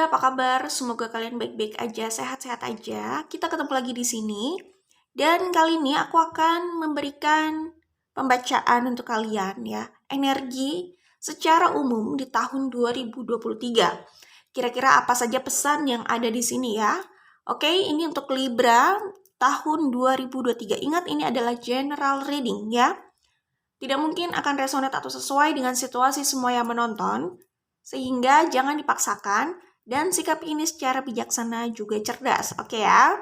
Halo, apa kabar? Semoga kalian baik-baik aja, sehat-sehat aja. Kita ketemu lagi di sini. Dan kali ini aku akan memberikan pembacaan untuk kalian ya. Energi secara umum di tahun 2023. Kira-kira apa saja pesan yang ada di sini ya? Oke, ini untuk Libra tahun 2023. Ingat ini adalah general reading ya. Tidak mungkin akan resonate atau sesuai dengan situasi semua yang menonton. Sehingga jangan dipaksakan dan sikap ini secara bijaksana juga cerdas. Oke ya.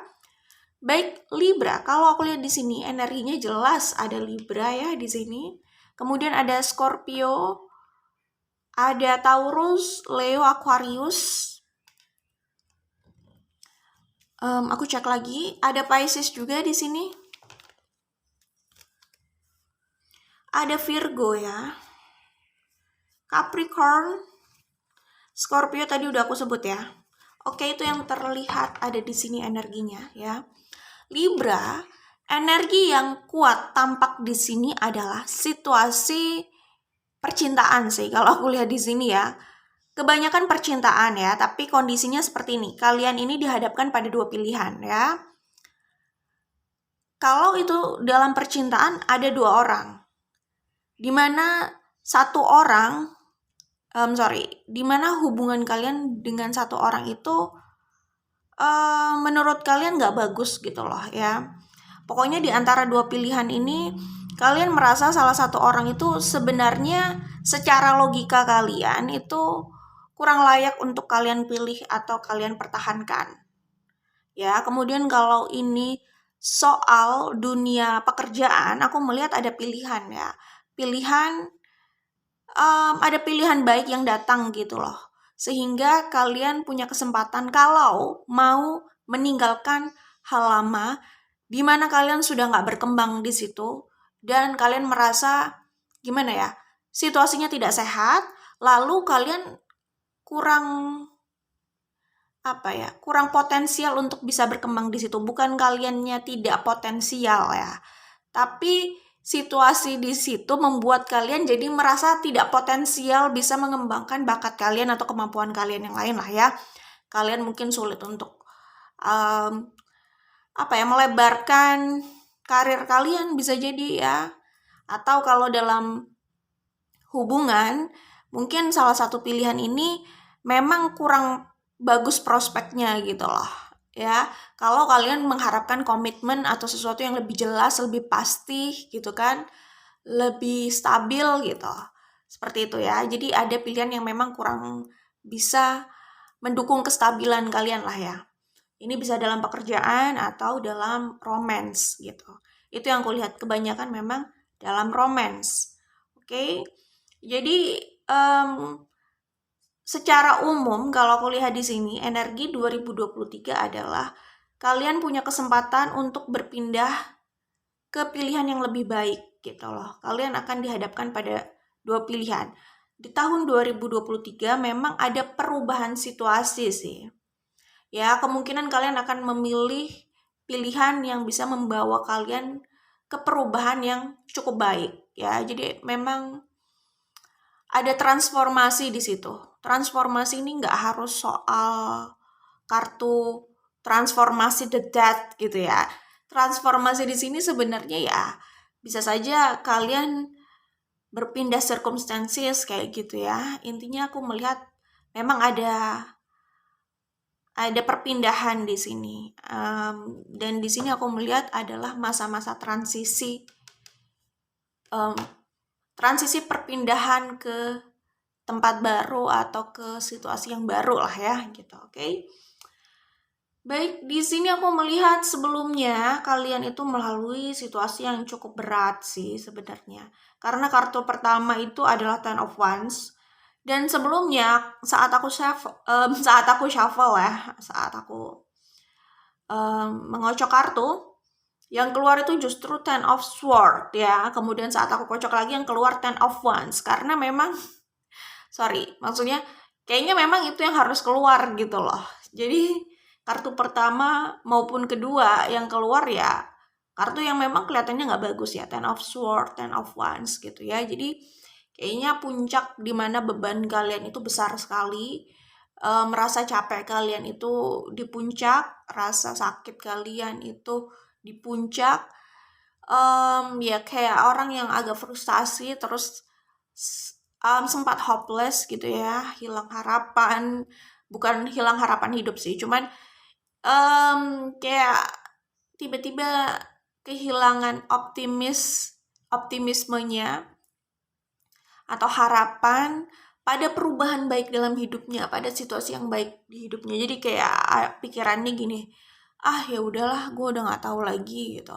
Baik, Libra. Kalau aku lihat di sini energinya jelas ada Libra ya di sini. Kemudian ada Scorpio, ada Taurus, Leo, Aquarius. Aku cek lagi, ada Pisces juga di sini. Ada Virgo ya. Capricorn, Scorpio tadi udah aku sebut ya. Oke, itu yang terlihat ada di sini energinya ya. Libra, energi yang kuat tampak di sini adalah situasi percintaan sih. Kalau aku lihat di sini ya, kebanyakan percintaan ya, tapi kondisinya seperti ini. Kalian ini dihadapkan pada dua pilihan ya. Kalau itu dalam percintaan ada dua orang, dimana satu orang, dimana hubungan kalian dengan satu orang itu menurut kalian nggak bagus gitu loh ya. Pokoknya di antara dua pilihan ini, kalian merasa salah satu orang itu sebenarnya secara logika kalian itu kurang layak untuk kalian pilih atau kalian pertahankan. Ya, kemudian kalau ini soal dunia pekerjaan, aku melihat ada pilihan ya. Ada pilihan baik yang datang gitu loh. Sehingga kalian punya kesempatan kalau mau meninggalkan hal lama di mana kalian sudah nggak berkembang di situ dan kalian merasa gimana ya, situasinya tidak sehat, lalu kalian kurang potensial untuk bisa berkembang di situ. Bukan kaliannya tidak potensial ya, tapi situasi di situ membuat kalian jadi merasa tidak potensial bisa mengembangkan bakat kalian atau kemampuan kalian yang lain lah ya. Kalian mungkin sulit untuk melebarkan karir kalian bisa jadi ya. Atau kalau dalam hubungan, mungkin salah satu pilihan ini memang kurang bagus prospeknya gitu loh. Ya, kalau kalian mengharapkan komitmen atau sesuatu yang lebih jelas, lebih pasti gitu kan, lebih stabil gitu. Seperti itu ya. Jadi ada pilihan yang memang kurang bisa mendukung kestabilan kalian lah ya. Ini bisa dalam pekerjaan atau dalam romance gitu. Itu yang aku lihat kebanyakan memang dalam romance. Oke. Jadi secara umum kalau aku lihat di sini energi 2023 adalah kalian punya kesempatan untuk berpindah ke pilihan yang lebih baik gitu loh. Kalian akan dihadapkan pada dua pilihan. Di tahun 2023 memang ada perubahan situasi sih. Ya, kemungkinan kalian akan memilih pilihan yang bisa membawa kalian ke perubahan yang cukup baik ya. Jadi memang ada transformasi di situ. Transformasi ini nggak harus soal kartu transformasi the death gitu ya. Transformasi di sini sebenarnya ya bisa saja kalian berpindah circumstances kayak gitu ya. Intinya aku melihat memang ada perpindahan di sini. Dan di sini aku melihat adalah masa-masa transisi perpindahan ke tempat baru atau ke situasi yang baru lah ya gitu. Oke. Baik, di sini aku melihat sebelumnya kalian itu melalui situasi yang cukup berat sih sebenarnya. Karena kartu pertama itu adalah Ten of Wands. Dan sebelumnya saat aku shuffle ya, saat aku mengocok kartu, yang keluar itu justru Ten of Swords ya. Kemudian saat aku kocok lagi yang keluar Ten of Wands. Karena memang, maksudnya kayaknya memang itu yang harus keluar gitu loh. Jadi kartu pertama maupun kedua yang keluar ya kartu yang memang kelihatannya nggak bagus ya. Ten of Swords, Ten of Wands gitu ya. Jadi kayaknya puncak di mana beban kalian itu besar sekali. merasa capek kalian itu di puncak, rasa sakit kalian itu di puncak, ya kayak orang yang agak frustasi terus sempat hopeless gitu ya, hilang harapan, bukan hilang harapan hidup sih, cuman kayak tiba-tiba kehilangan optimismenya atau harapan pada perubahan baik dalam hidupnya, pada situasi yang baik di hidupnya. Jadi kayak pikirannya gini, ya udahlah, gue udah nggak tahu lagi gitu,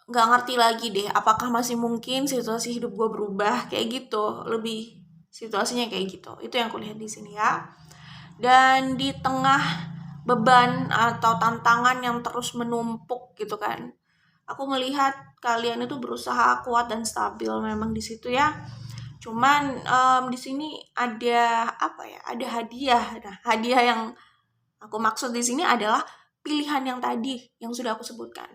nggak ngerti lagi deh apakah masih mungkin situasi hidup gue berubah, kayak gitu. Lebih situasinya kayak gitu, itu yang kulihat di sini ya. Dan di tengah beban atau tantangan yang terus menumpuk gitu kan, aku melihat kalian itu berusaha kuat dan stabil memang di situ ya. Cuman di sini ada apa ya? Ada hadiah. Nah, hadiah yang aku maksud di sini adalah pilihan yang tadi yang sudah aku sebutkan.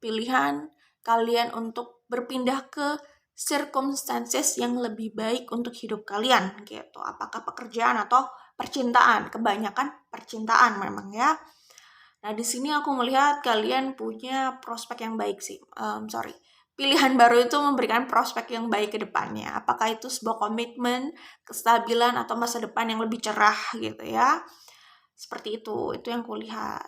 Pilihan kalian untuk berpindah ke circumstances yang lebih baik untuk hidup kalian gitu. Apakah pekerjaan atau percintaan? Kebanyakan percintaan memang ya. Nah, di sini aku melihat kalian punya prospek yang baik sih. Pilihan baru itu memberikan prospek yang baik ke depannya. Apakah itu sebuah komitmen, kestabilan, atau masa depan yang lebih cerah gitu ya. Seperti itu yang kulihat.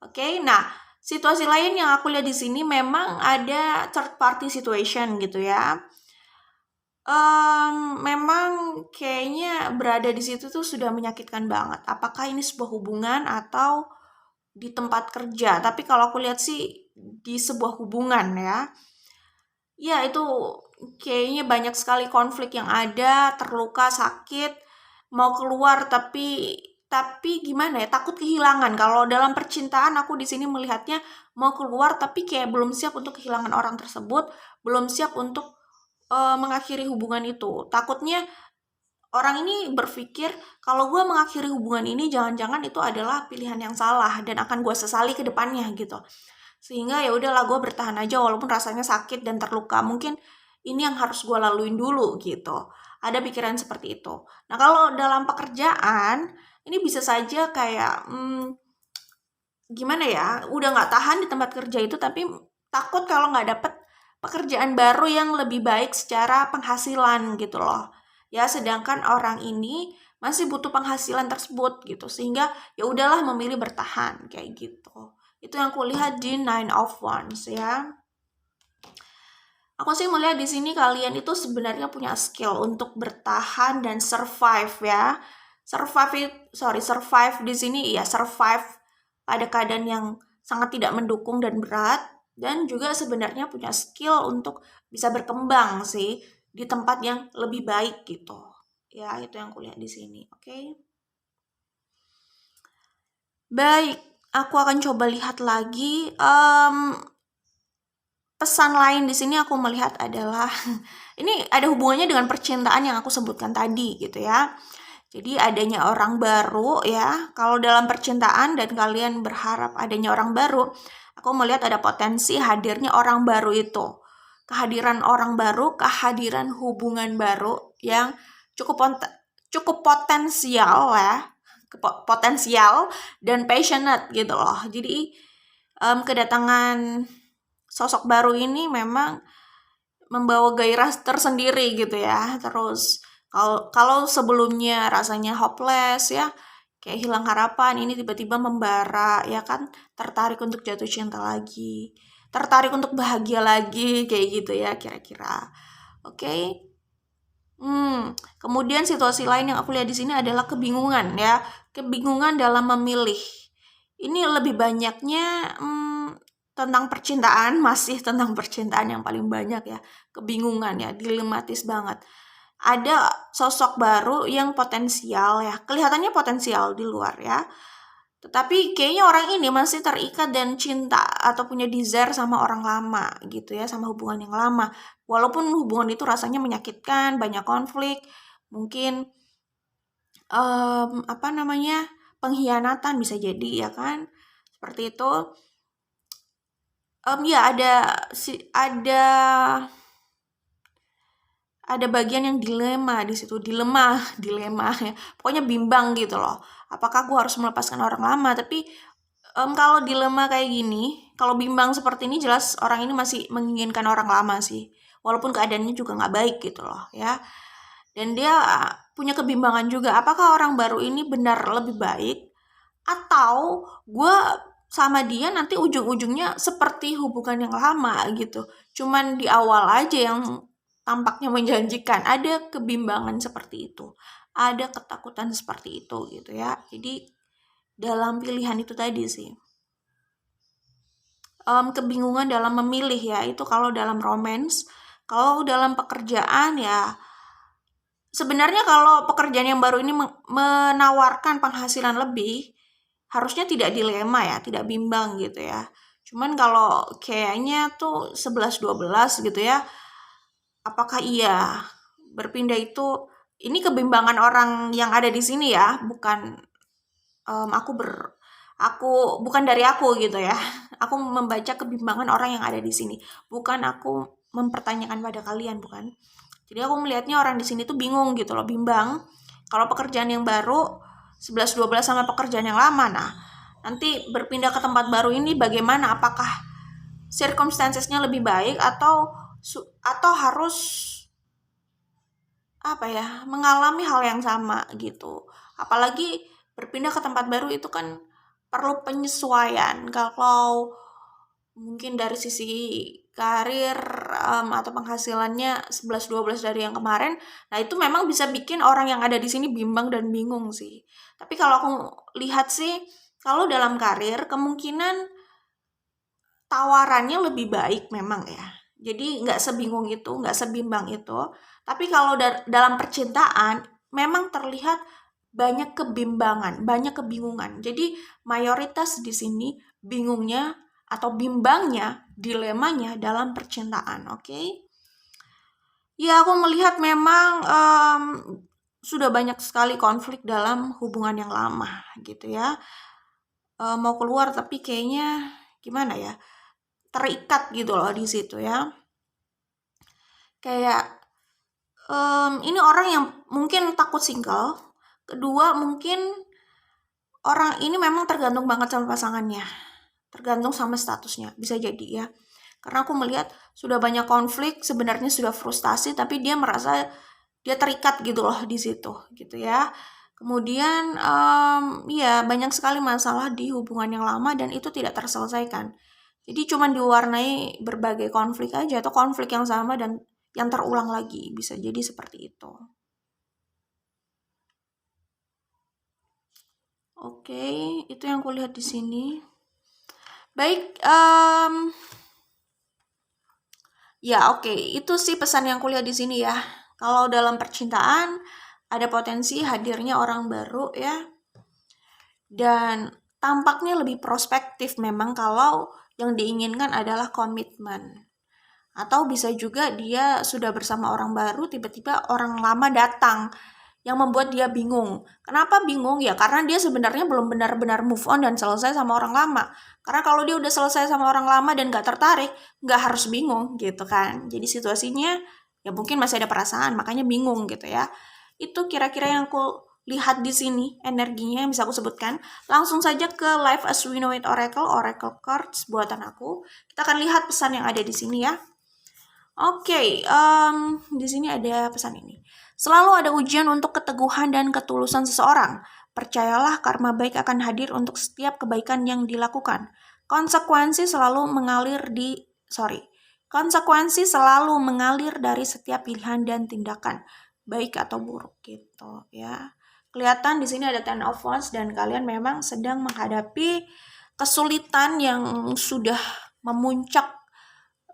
Oke, nah situasi lain yang aku lihat di sini memang ada third party situation gitu ya. Memang kayaknya berada di situ tuh sudah menyakitkan banget. Apakah ini sebuah hubungan atau di tempat kerja? Tapi kalau aku lihat sih di sebuah hubungan ya. Ya itu kayaknya banyak sekali konflik yang ada, terluka, sakit, mau keluar tapi gimana ya, takut kehilangan. Kalau dalam percintaan aku di sini melihatnya mau keluar tapi kayak belum siap untuk kehilangan orang tersebut, belum siap untuk mengakhiri hubungan itu. Takutnya orang ini berpikir kalau gue mengakhiri hubungan ini jangan-jangan itu adalah pilihan yang salah dan akan gue sesali ke depannya gitu. Sehingga ya udahlah, gue bertahan aja walaupun rasanya sakit dan terluka. Mungkin ini yang harus gue laluin dulu gitu. Ada pikiran seperti itu. Nah, kalau dalam pekerjaan ini bisa saja kayak gimana ya, udah nggak tahan di tempat kerja itu tapi takut kalau nggak dapet pekerjaan baru yang lebih baik secara penghasilan gitu loh. Ya, sedangkan orang ini masih butuh penghasilan tersebut gitu. Sehingga ya udahlah memilih bertahan kayak gitu. Itu yang kulihat di Nine of Wands ya. Aku sih melihat di sini kalian itu sebenarnya punya skill untuk bertahan dan survive ya. Survive di sini ya, survive pada keadaan yang sangat tidak mendukung dan berat, dan juga sebenarnya punya skill untuk bisa berkembang sih di tempat yang lebih baik gitu. Ya, itu yang kulihat di sini. Oke. Baik, aku akan coba lihat lagi. Pesan lain di sini aku melihat adalah ini ada hubungannya dengan percintaan yang aku sebutkan tadi gitu ya. Jadi adanya orang baru ya. Kalau dalam percintaan dan kalian berharap adanya orang baru, aku melihat ada potensi hadirnya orang baru itu. Kehadiran orang baru, kehadiran hubungan baru yang cukup potensial ya. Potensial dan passionate gitu loh. Jadi kedatangan sosok baru ini memang membawa gairah tersendiri gitu ya. Terus kalau sebelumnya rasanya hopeless ya, kayak hilang harapan, ini tiba-tiba membara ya kan, tertarik untuk jatuh cinta lagi, tertarik untuk bahagia lagi, kayak gitu ya kira-kira. Oke. Kemudian situasi lain yang aku lihat di sini adalah kebingungan ya, kebingungan dalam memilih. Ini lebih banyaknya tentang percintaan, masih tentang percintaan yang paling banyak ya, kebingungan ya, dilematis banget. Ada sosok baru yang potensial ya, kelihatannya potensial di luar ya, tetapi kayaknya orang ini masih terikat dan cinta atau punya desire sama orang lama gitu ya, sama hubungan yang lama. Walaupun hubungan itu rasanya menyakitkan, banyak konflik, mungkin pengkhianatan bisa jadi ya kan, seperti itu. Ya ada ada bagian yang dilema di situ, dilema ya. Pokoknya bimbang gitu loh. Apakah gue harus melepaskan orang lama? Tapi kalau dilema kayak gini, kalau bimbang seperti ini jelas orang ini masih menginginkan orang lama sih. Walaupun keadaannya juga nggak baik gitu loh ya. Dan dia punya kebimbangan juga. Apakah orang baru ini benar lebih baik? Atau gue sama dia nanti ujung-ujungnya seperti hubungan yang lama gitu. Cuman di awal aja yang tampaknya menjanjikan. Ada kebimbangan seperti itu. Ada ketakutan seperti itu gitu ya. Jadi dalam pilihan itu tadi sih. Kebingungan dalam memilih ya. Itu kalau dalam romance. Kalau dalam pekerjaan ya, sebenarnya kalau pekerjaan yang baru ini menawarkan penghasilan lebih, harusnya tidak dilema ya, tidak bimbang gitu ya. Cuman kalau kayaknya tuh 11-12 gitu ya, apakah iya berpindah itu, ini kebimbangan orang yang ada di sini ya, bukan aku bukan dari aku gitu ya. Aku membaca kebimbangan orang yang ada di sini, bukan aku mempertanyakan pada kalian, bukan. Jadi aku melihatnya orang di sini tuh bingung gitu loh, bimbang. Kalau pekerjaan yang baru 11-12 sama pekerjaan yang lama, nah nanti berpindah ke tempat baru ini bagaimana? Apakah circumstancesnya lebih baik atau harus mengalami hal yang sama gitu. Apalagi berpindah ke tempat baru itu kan perlu penyesuaian. Kalau mungkin dari sisi karir atau penghasilannya 11-12 dari yang kemarin, nah itu memang bisa bikin orang yang ada di sini bimbang dan bingung sih. Tapi kalau aku lihat sih, kalau dalam karir kemungkinan tawarannya lebih baik memang ya. Jadi nggak sebingung itu, nggak sebimbang itu. Tapi kalau dalam percintaan memang terlihat banyak kebimbangan, banyak kebingungan. Jadi mayoritas di sini bingungnya atau bimbangnya, dilemanya dalam percintaan, oke? Ya, aku melihat memang sudah banyak sekali konflik dalam hubungan yang lama gitu ya. Mau keluar tapi kayaknya gimana ya? Terikat gitu loh di situ ya. Kayak ini orang yang mungkin takut single. Kedua, mungkin orang ini memang tergantung banget sama pasangannya. Tergantung sama statusnya, bisa jadi ya. Karena aku melihat sudah banyak konflik, sebenarnya sudah frustasi, tapi dia merasa dia terikat gitu loh di situ, gitu ya. Kemudian ya banyak sekali masalah di hubungan yang lama dan itu tidak terselesaikan. Jadi cuma diwarnai berbagai konflik aja atau konflik yang sama dan yang terulang lagi, bisa jadi seperti itu. Oke, itu yang kulihat di sini. Baik, ya oke, itu sih pesan yang kulihat di sini ya. Kalau dalam percintaan ada potensi hadirnya orang baru ya. Dan tampaknya lebih prospektif memang kalau yang diinginkan adalah komitmen. Atau bisa juga dia sudah bersama orang baru, tiba-tiba orang lama datang yang membuat dia bingung. Kenapa bingung? Ya karena dia sebenarnya belum benar-benar move on dan selesai sama orang lama. Karena kalau dia udah selesai sama orang lama dan gak tertarik, gak harus bingung gitu kan. Jadi situasinya ya mungkin masih ada perasaan, makanya bingung gitu ya. Itu kira-kira yang aku lihat di sini, energinya yang bisa aku sebutkan. Langsung saja ke Life as We Know It Oracle Cards buatan aku. Kita akan lihat pesan yang ada di sini ya. Oke, di sini ada pesan ini. Selalu ada ujian untuk keteguhan dan ketulusan seseorang. Percayalah karma baik akan hadir untuk setiap kebaikan yang dilakukan. Konsekuensi selalu mengalir dari setiap pilihan dan tindakan, baik atau buruk gitu ya. Kelihatan di sini ada Ten of Wands dan kalian memang sedang menghadapi kesulitan yang sudah memuncak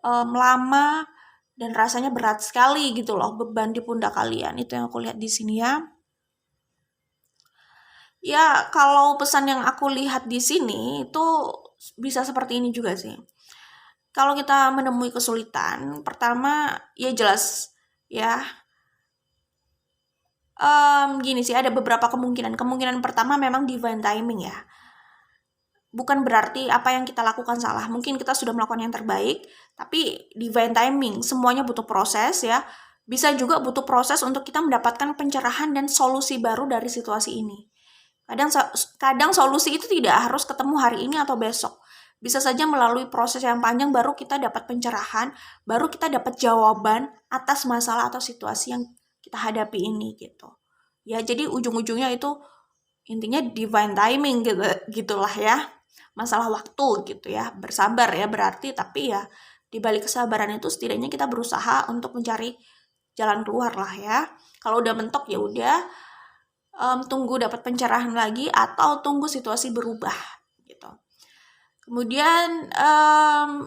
lama dan rasanya berat sekali gitu loh, beban di pundak kalian. Itu yang aku lihat di sini ya. Ya, kalau pesan yang aku lihat di sini itu bisa seperti ini juga sih. Kalau kita menemui kesulitan, pertama ya jelas ya. Gini sih, ada beberapa kemungkinan. Kemungkinan pertama memang divine timing ya. Bukan berarti apa yang kita lakukan salah. Mungkin kita sudah melakukan yang terbaik, tapi divine timing, semuanya butuh proses ya. bisa juga butuh proses untuk kita mendapatkan pencerahan dan solusi baru dari situasi ini. Kadang solusi itu tidak harus ketemu hari ini atau besok. Bisa saja melalui proses yang panjang baru kita dapat pencerahan, baru kita dapat jawaban atas masalah atau situasi yang kita hadapi ini gitu. Ya, jadi ujung-ujungnya itu intinya divine timing gitu, gitulah ya. Masalah waktu gitu ya. Bersabar ya berarti, tapi ya di balik kesabaran itu setidaknya kita berusaha untuk mencari jalan keluar lah ya. Kalau udah mentok ya udah, tunggu dapat pencerahan lagi atau tunggu situasi berubah gitu. Kemudian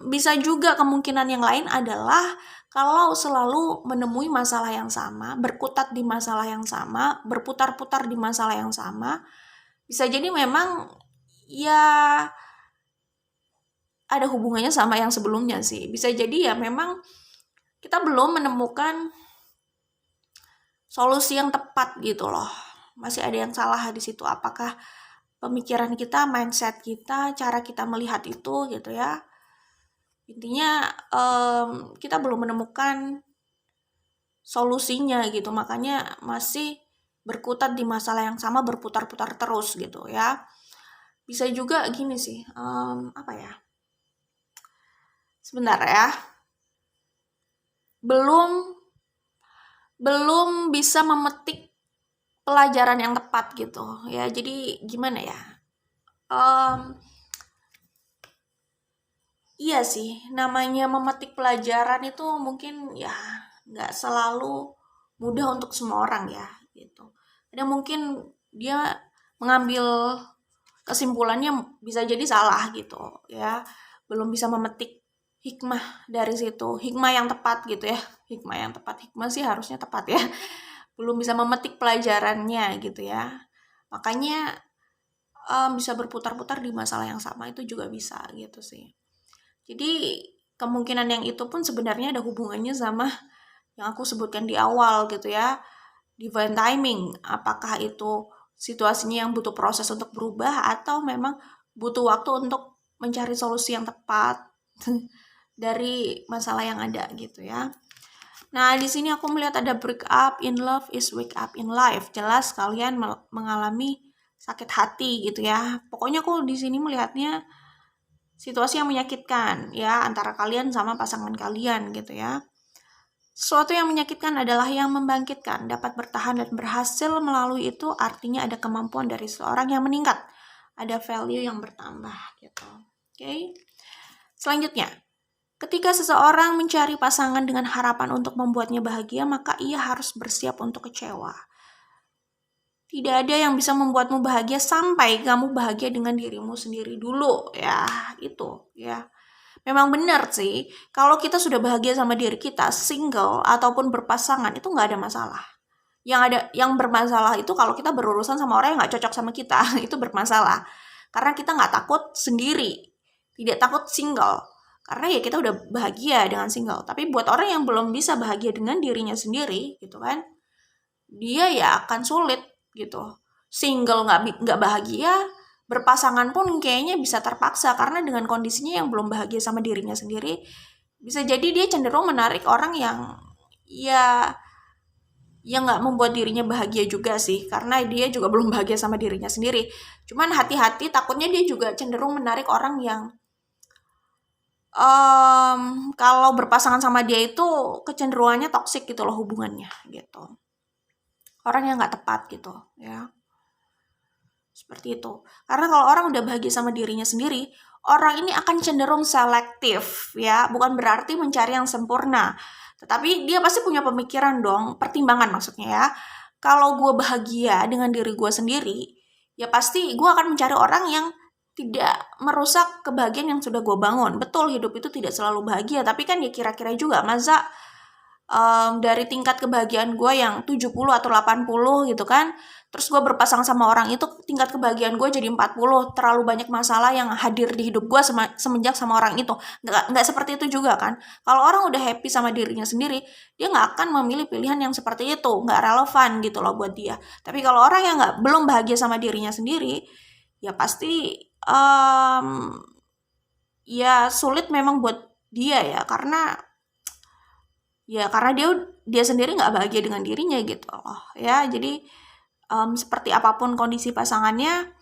bisa juga kemungkinan yang lain adalah kalau selalu menemui masalah yang sama, berkutat di masalah yang sama, berputar-putar di masalah yang sama, bisa jadi memang ya ada hubungannya sama yang sebelumnya sih. Bisa jadi ya memang kita belum menemukan solusi yang tepat gitu loh. Masih ada yang salah di situ. Apakah pemikiran kita, mindset kita, cara kita melihat itu gitu ya. Intinya kita belum menemukan solusinya gitu. Makanya masih berkutat di masalah yang sama, berputar-putar terus gitu ya. Bisa juga gini sih, apa ya? Sebentar ya. Belum bisa memetik pelajaran yang tepat gitu ya. Jadi gimana ya? Iya sih, namanya memetik pelajaran itu mungkin ya nggak selalu mudah untuk semua orang ya gitu. Ada mungkin dia mengambil kesimpulannya bisa jadi salah gitu ya. Belum bisa memetik hikmah dari situ, hikmah yang tepat gitu ya. Hikmah yang tepat, hikmah sih harusnya tepat ya. Belum bisa memetik pelajarannya gitu ya. Makanya bisa berputar-putar di masalah yang sama itu juga bisa gitu sih. Jadi kemungkinan yang itu pun sebenarnya ada hubungannya sama yang aku sebutkan di awal gitu ya. Divine timing, apakah itu situasinya yang butuh proses untuk berubah atau memang butuh waktu untuk mencari solusi yang tepat dari masalah yang ada gitu ya. Nah, di sini aku melihat ada break up in love is wake up in life. Jelas kalian mengalami sakit hati gitu ya. Pokoknya aku di sini melihatnya situasi yang menyakitkan ya antara kalian sama pasangan kalian gitu ya. Sesuatu yang menyakitkan adalah yang membangkitkan, dapat bertahan dan berhasil melalui itu artinya ada kemampuan dari seseorang yang meningkat, ada value yang bertambah gitu. Oke. Selanjutnya, ketika seseorang mencari pasangan dengan harapan untuk membuatnya bahagia, maka ia harus bersiap untuk kecewa. Tidak ada yang bisa membuatmu bahagia sampai kamu bahagia dengan dirimu sendiri dulu ya, itu ya. Memang benar sih, kalau kita sudah bahagia sama diri kita, single ataupun berpasangan itu nggak ada masalah. Yang bermasalah itu kalau kita berurusan sama orang yang nggak cocok sama kita, itu bermasalah. Karena kita nggak takut sendiri, tidak takut single. Karena ya kita udah bahagia dengan single. Tapi buat orang yang belum bisa bahagia dengan dirinya sendiri, gitu kan, dia ya akan sulit gitu. Single nggak bahagia, berpasangan pun kayaknya bisa terpaksa karena dengan kondisinya yang belum bahagia sama dirinya sendiri, bisa jadi dia cenderung menarik orang yang ya nggak membuat dirinya bahagia juga sih, karena dia juga belum bahagia sama dirinya sendiri. Cuman hati-hati, takutnya dia juga cenderung menarik orang yang kalau berpasangan sama dia itu kecenderungannya toksik gitu loh hubungannya gitu. Orang yang nggak tepat gitu ya. Seperti itu. Karena kalau orang udah bahagia sama dirinya sendiri, orang ini akan cenderung selektif ya, bukan berarti mencari yang sempurna. Tetapi dia pasti punya pemikiran dong, pertimbangan maksudnya ya. Kalau gue bahagia dengan diri gue sendiri, ya pasti gue akan mencari orang yang tidak merusak kebahagiaan yang sudah gue bangun. Betul, hidup itu tidak selalu bahagia, tapi kan ya kira-kira juga, masa dari tingkat kebahagiaan gue yang 70 atau 80 gitu kan, terus gue berpasangan sama orang itu tingkat kebahagiaan gue jadi 40, terlalu banyak masalah yang hadir di hidup gue semenjak sama orang itu. Nggak seperti itu juga kan. Kalau orang udah happy sama dirinya sendiri, dia nggak akan memilih pilihan yang seperti itu, nggak relevan gitu loh buat dia. Tapi kalau orang yang belum bahagia sama dirinya sendiri, ya pasti ya sulit memang buat dia ya, karena Ya karena dia sendiri nggak bahagia dengan dirinya gitu loh ya. Jadi seperti apapun kondisi pasangannya,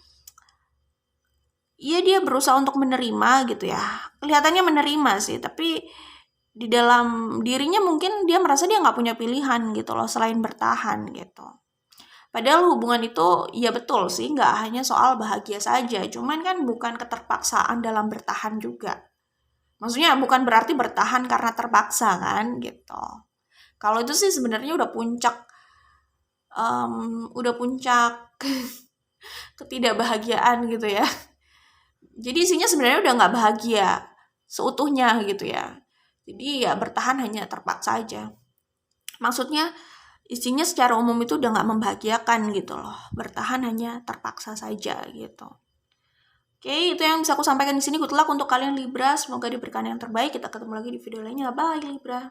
ya dia berusaha untuk menerima gitu ya. Kelihatannya menerima sih, tapi di dalam dirinya mungkin dia merasa dia nggak punya pilihan gitu loh selain bertahan gitu. Padahal hubungan itu ya betul sih nggak hanya soal bahagia saja, cuman kan bukan keterpaksaan dalam bertahan juga. Maksudnya bukan berarti bertahan karena terpaksa kan gitu. Kalau itu sih sebenarnya udah puncak ketidakbahagiaan gitu ya. Jadi isinya sebenarnya udah nggak bahagia seutuhnya gitu ya. Jadi ya bertahan hanya terpaksa aja. Maksudnya isinya secara umum itu udah nggak membahagiakan gitu loh. Bertahan hanya terpaksa saja gitu. Oke, itu yang bisa aku sampaikan di sini. Good luck untuk kalian Libra. Semoga diberikan yang terbaik. Kita ketemu lagi di video lainnya. Bye Libra.